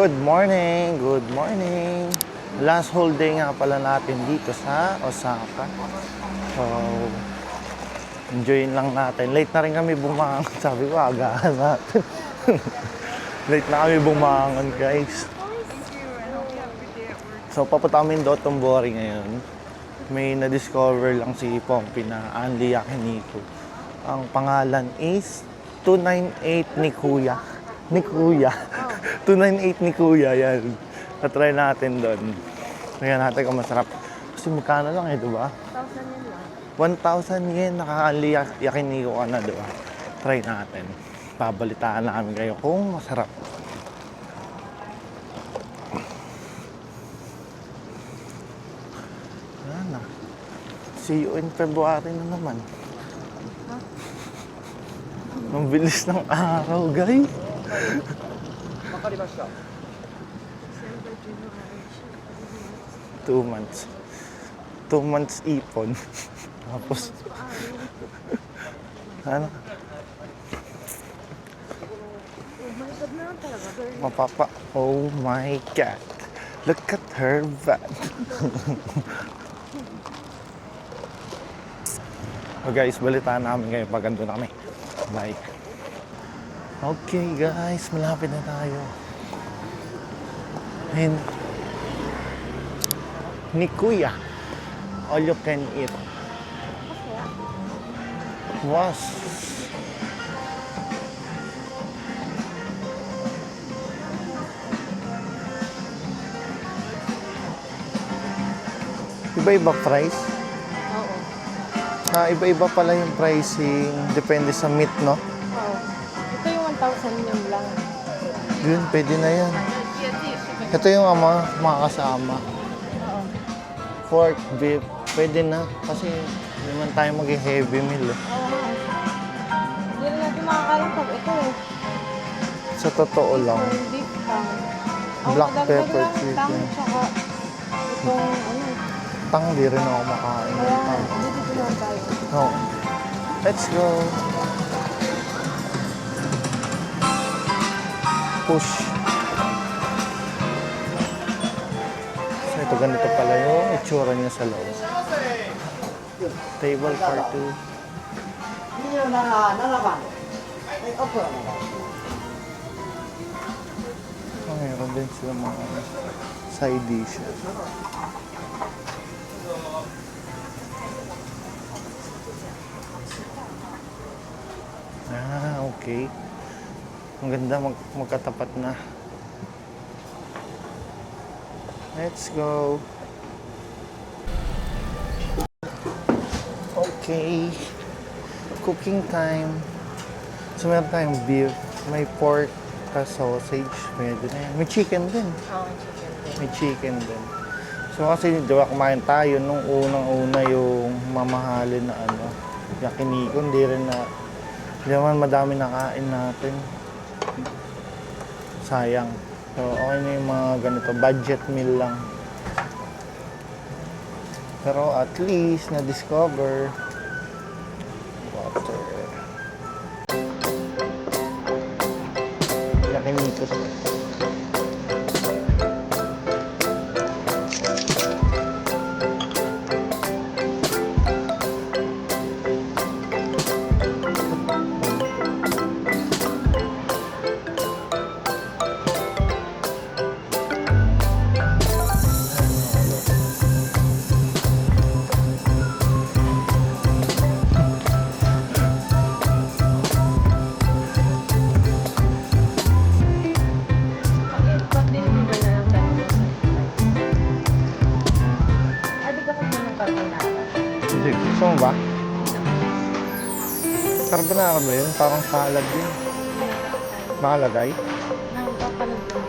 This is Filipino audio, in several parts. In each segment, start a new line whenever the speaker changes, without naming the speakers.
Good morning! Good morning! Last whole day nga pala natin dito sa Osaka. So, enjoyin lang natin. Late na rin kami bumangon. Sabi ko, agahan natin. Late na kami bumangon, guys. So, papunta kami Dotonbori ngayon. May na-discover lang si Pompey na Anli Yakiniku. Ang pangalan is 298 ni Kuya. Ni Kuya. 298 ni Kuya, yan. Na-try natin doon. Tingnan natin kung masarap. Kasi magkano lang eh, diba? 1,000 yen. Nakaka-Anli Yakiniku ka na, diba? Try natin. Babalitaan namin kayo kung masarap. Yan na. See you in February na naman. Ang bilis ng araw, guys.
わかりました。
2 months. 2 months ipon. Tapos, ano? Mapapa, oh my God. Look at her butt. So guys, balitaan namin kayo pag andun na kami. Bye. Okay guys, malapit na tayo. And ni Kuya, all you can eat. Was iba-iba price?
Oo.
Iba-iba pala yung pricing. Depende sa meat, no?
Oo. Ito yung 1,000 yun lang.
Yun, pwede na yan. Ito yung mga kasama.
Oo.
Pork, beef, pwede na. Kasi hindi naman tayo mag-heavy meal. Eh.
Oo. Hindi na natin makakain pag ito eh.
Sa totoo lang.
Corned beef tang.
Black
Madagdag
pepper
lang
chicken.
tang, tsaka itong ano.
Tang, di rin ako makain.
Kaya
Tang.
dito naman tayo.
No. Let's go. Push. So ito ganito pala yung itsura niya sa loob. Table for 2.
27番。はい、オープン。
Oh, meron din sila mga side dishes. Okay. Ang ganda, magkatapat na. Let's go. Okay. Cooking time. So, meron tayong beef, may pork, sausage, pwede na yan. May chicken din.
Oo, chicken din.
May chicken din. So kasi di ba kumain tayo nung unang-una yung mamahalin na ano, yakiniku, hindi naman madami nakain natin. Sayang. So okay na yung mga ganito, budget meal lang. Pero at least na-discover water. Yakiniku.
Pag deliver na lang tayo. Adi ka kung ng carbonara.
Hindi, gusto mo ba? Carbonara ba yun? Parang salad yun. Makalagay?
Nakakapalag ko.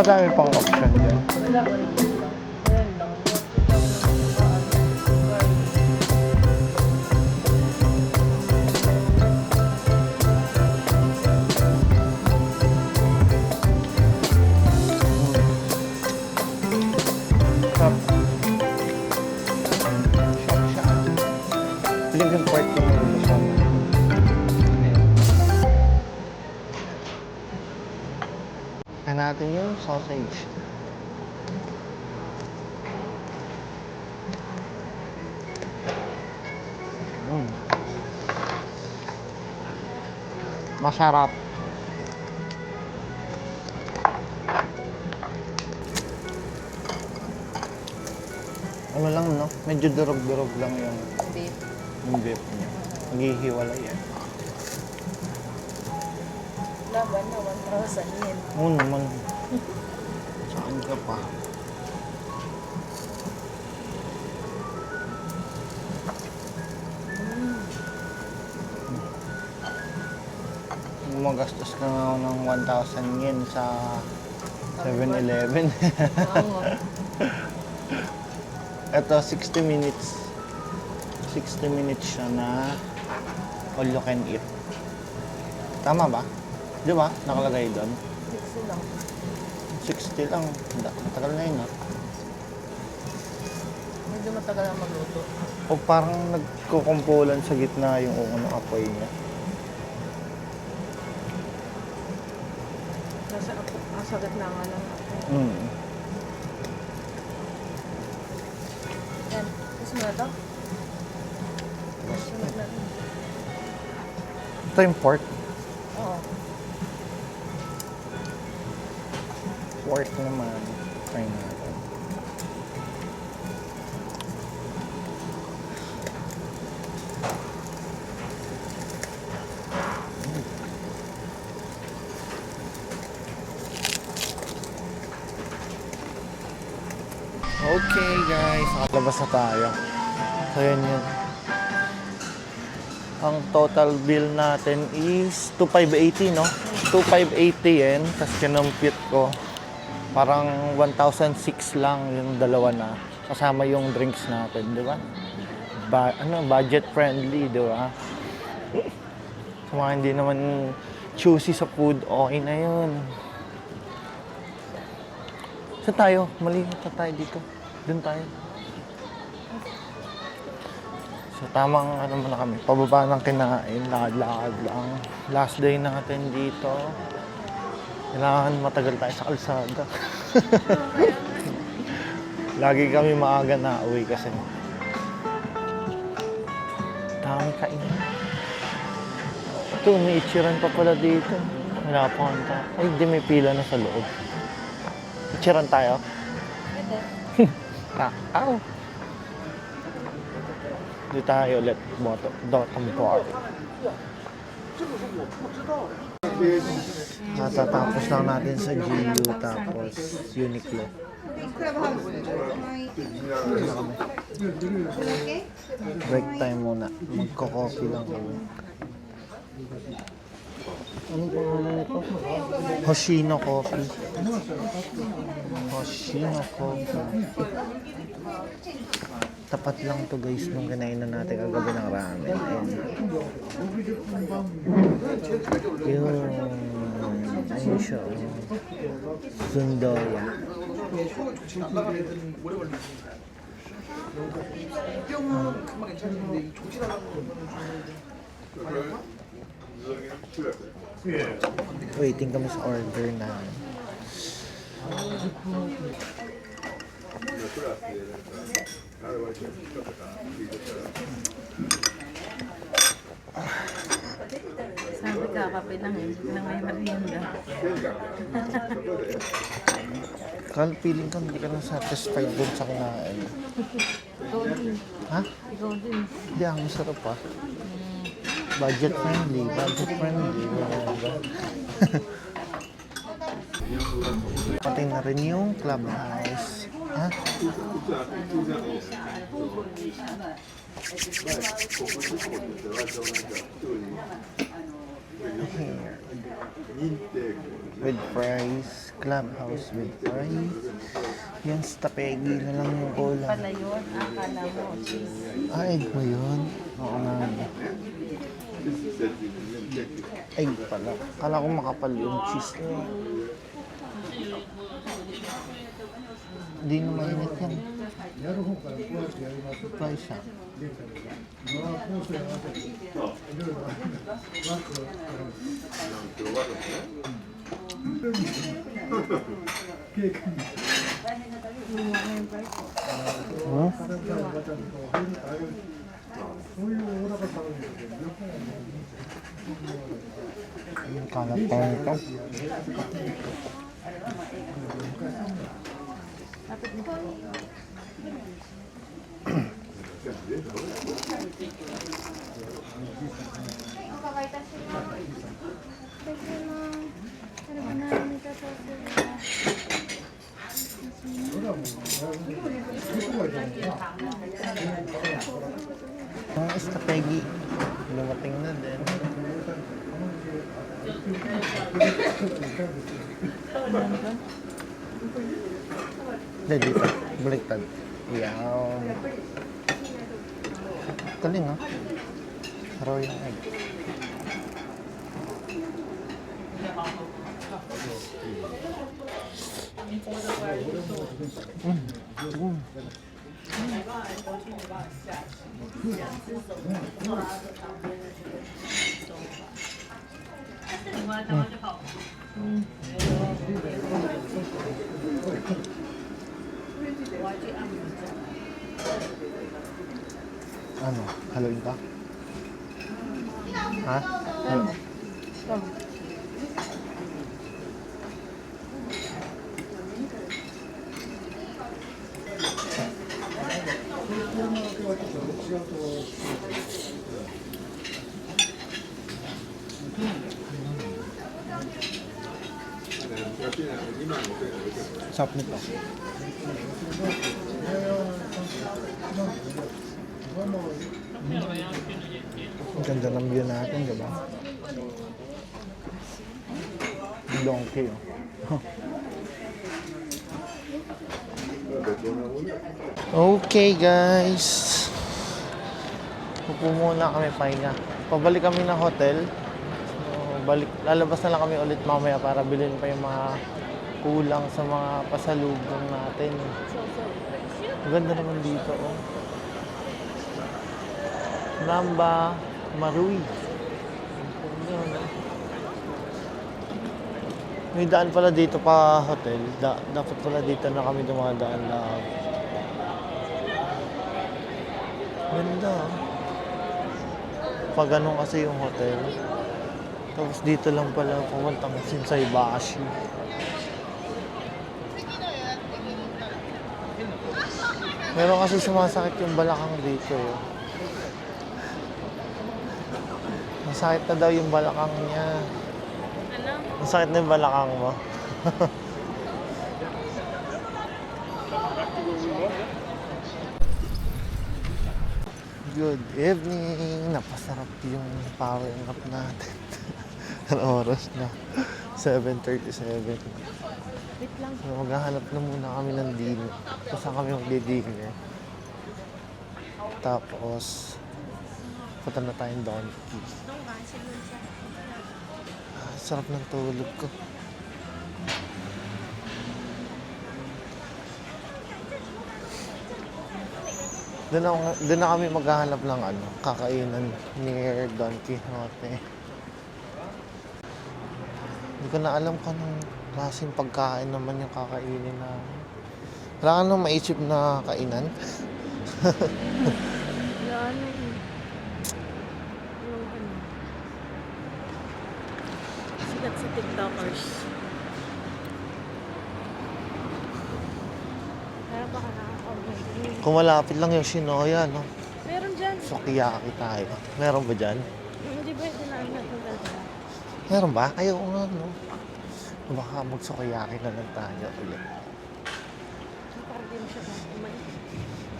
Madami pang option dyan.
Wala ko rin. Ayan lang.
natin yung sausage. Mm. Masarap. Ano lang, no? Medyo durog-durog lang
Beef.
yung beef niya. Maghihiwalay yan.
Laban na 1,000 yen.
Oo naman. Saan ka pa? Gumagastos ka nga ako ng 1,000 yen sa 7-Eleven.
Oo nga.
Ito, 60 minutes. 60 minutes siya na all you can eat. Tama ba? Di ba? Nakalagay doon.
60 lang.
60 lang. Matagal na yun, ha?
Medyo matagal ang magluto.
O parang nagkukumpulan sa gitna yung apoy niya.
Nasa gitna nga lang ako.
Mm.
Yan. Gusto mo na to? Sunod na.
Ito yung pork.
Oo.
Pork naman. Try natin. Okay guys, nakalabas na tayo. So yun yun. Ang total bill natin is 2,580, no? 2,580 yen. Tapos kinumpute ko. Parang 1,006 lang yung dalawa na. Kasama yung drinks natin, di ba? Budget friendly, di ba? Sa mga hindi naman choosy sa food, okay na yun. Saan tayo? Mali na tayo dito. Doon tayo. So, tamang ano muna kami. Pababa ng kinain. Lakad-lakad lang. Last day natin dito. Kailangan matagal tayo sa kalsada. Lagi kami maaga na uwi kasi. Dami kain. Ito, may ichiran pa pala dito. Wala pa kanta. Ay, di may pila na sa loob. Ichiran tayo.
Ito.
Ow! Dito tayo ulit. Dotom bar. Katatapos lang natin sa GU tapos Uniqlo. Break time muna. Magko-coffee lang kami. Anong pangalan nito? Hoshino Coffee. Hoshino Coffee. Tapat lang to guys nung kinainan natin kagabi ng ramen. Ayun. Ayun siya. Sundoya. Waiting kami sa order na.
Sabi ka, kape lang eh. Hindi lang may merienda.
Feeling ko hindi ka na satisfied dun sa kinain.
Ikaw din.
Ha?
Ikaw din.
Hindi, ang masarap pa. Budget friendly. Budget friendly. Pati na rin yung clubhouse. Ha? Here. With fries. Clubhouse with fries. Yung stapegi na lang yung kulang.
Pala yun. Akala mo. Cheese.
Egg mo yun? Oo nga. Egg pala. Kala ko makapal yung cheese niya. Hindi na mainit yan. Try siya. Hmm? Kalat pa nito. Ang estapegi, lumating na din. Hindi, dito. Baliktad. Yan. Galing ha? Royal egg. Ano? Haluin ka? Ha? Halo. Sarap nito. Ang ganda ng view natin, diba? Donkey, oh. Okay, guys. Pupo muna kami pahinga. Pabalik kami ng hotel. So, lalabas na lang kami ulit mamaya para bilhin pa yung mga kulang sa mga pasalubong natin. Ang ganda naman dito, oh. Namba Marui. May daan pala dito pa hotel. Dapat pala dito na kami dumadaan na. Ganda. Pag ganun kasi yung hotel. Tapos dito lang pala pumuntang Shinsaibashi. Meron kasi sumasakit yung balakang dito. Masakit na daw yung balakang niya.
Ano?
Masakit na yung balakang mo. Good evening. Napasarap yung power nap natin. Ang oras na 7:37.
Wait lang.
So, maghahanap na muna kami ng dinner. Kung saan kami magdi-dinner. Tapos, punta na tayong Donkey. Sarap ng tulog ko. Doon na kami maghahanap ng kakainan near Don Quixote. Hindi ko na alam kung anong klaseng pagkain naman yung kakainin na. Wala ka nang maisip na kainan?
Yan eh. Yung ano. Sikat sa TikTokers. Meron ba ka nakaka-order?
Kung malapit lang yung Shinoya, no?
Meron dyan.
Sukiyaki tayo. Meron ba dyan?
Hindi ba ito na natin talaga?
Meron ba? Ayaw nga, no? Baka magsukiyaki na lang tayo ulit.
Para di mo siya kumain.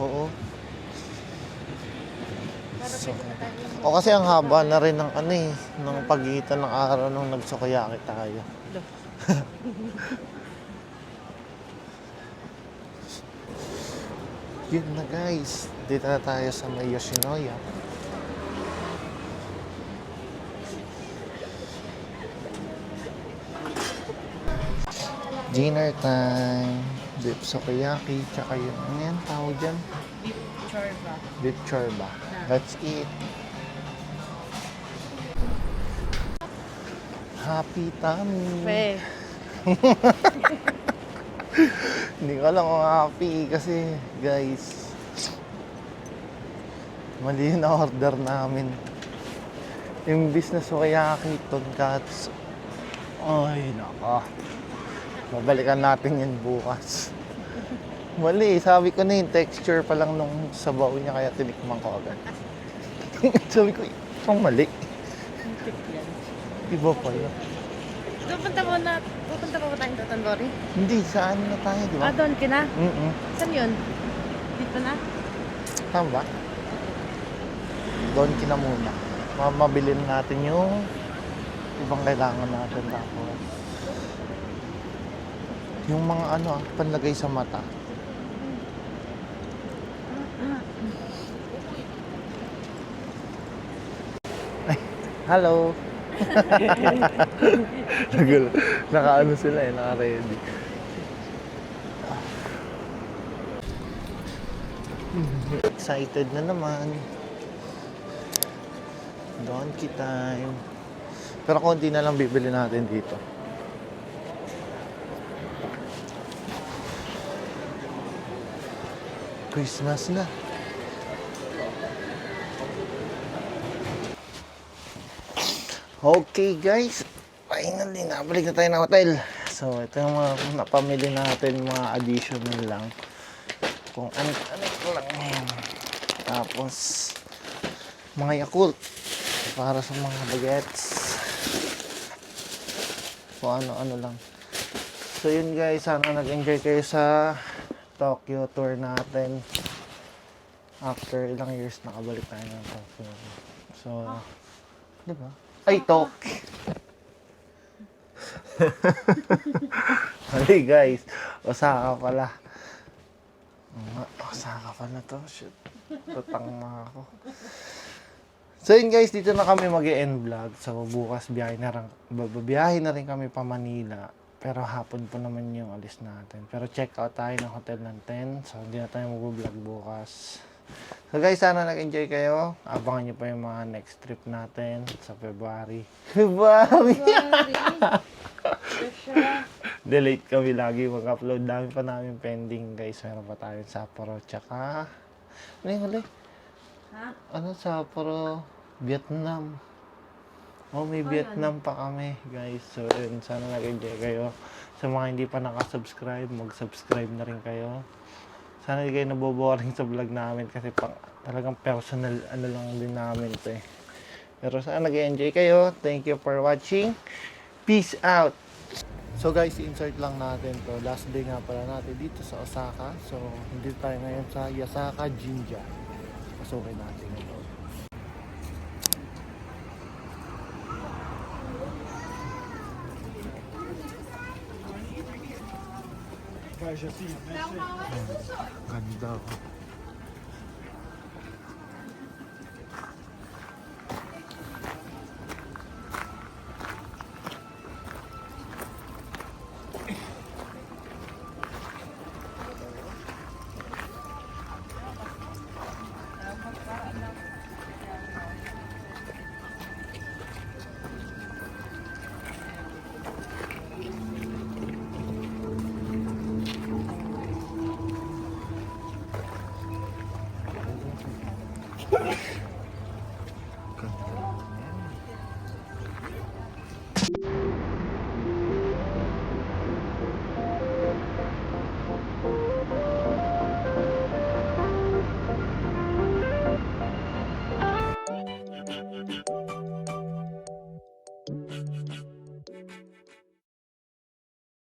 Oo.
Para
So,
pwede na tayo.
o kasi ang haba na rin ng ng pagitan ng araw nung nagsukiyaki tayo. Yun na guys. Dito na tayo sa may Yoshinoya. Dinner time. Beef sukiyaki. Tsaka yung, ano yan tawag dyan?
Beef chorba.
Beef chorba. Let's eat. Happy tummy.
Pre.
Hindi ko lang kung happy kasi guys, mali yung order namin. Imbis na sukiyaki, tonkatsu. Ay, naka. Babalikan natin yan bukas. Mali, sabi ko na yung texture pa lang nung sabaw niya kaya tinikman ko agad. Sabi ko, itong mali. Iba pala.
Pupunta pa ba tayong Dotonbori?
Hindi, saan na tayo, di ba?
Ah, doon ka na? Saan yun? Dito na?
Tama ba? Doon kina muna. Mabilin natin yung ibang kailangan natin tapos. Yung mga panlagay sa mata. Ay, hello. Naka-ano sila naka-ready. Excited na naman. Donkey time. Pero konti na lang bibili natin dito. Christmas na. Okay guys, finally nabalik na tayo ng hotel. So ito yung mga napamili natin, mga additional lang. Kung ano lang yan. Tapos mga Yakult para sa mga bagets. Kung ano lang. So yun guys, sana nag-enjoy kayo sa Tokyo tour natin. After ilang years nakabalik tayo ng Tokyo. So, di ba? Ay, Tokyo! Mali guys, Osaka pala. Osaka pala to. Shit. Tatangma ako. So yun guys, dito na kami mag-e-end vlog. So bukas biyahe na rin kami pa Manila. Pero hapon po naman yung alis natin. Pero check out tayo ng hotel ng 10. So hindi na tayo mag-vlog bukas. So guys, sana nag-enjoy kayo. Abangan nyo pa yung mga next trip natin sa February. February! Delete kami lagi mag-upload. Dami pa namin pending guys. Meron pa tayo Sapporo. Tsaka, ano yung huli?
Ha?
Ano Sapporo? Vietnam. Oh, may Vietnam pa kami, guys. So, yun, sana nag-enjoy kayo. Sa mga hindi pa nakasubscribe, mag-subscribe na rin kayo. Sana hindi kayo naboboring sa vlog namin kasi talagang personal lang din namin ito eh. Pero sana nag-enjoy kayo. Thank you for watching. Peace out! So guys, insert lang natin to. Last day nga pala natin dito sa Osaka. So, hindi tayo ngayon sa Yasaka Jinja. Pasukin natin ito. Ganda.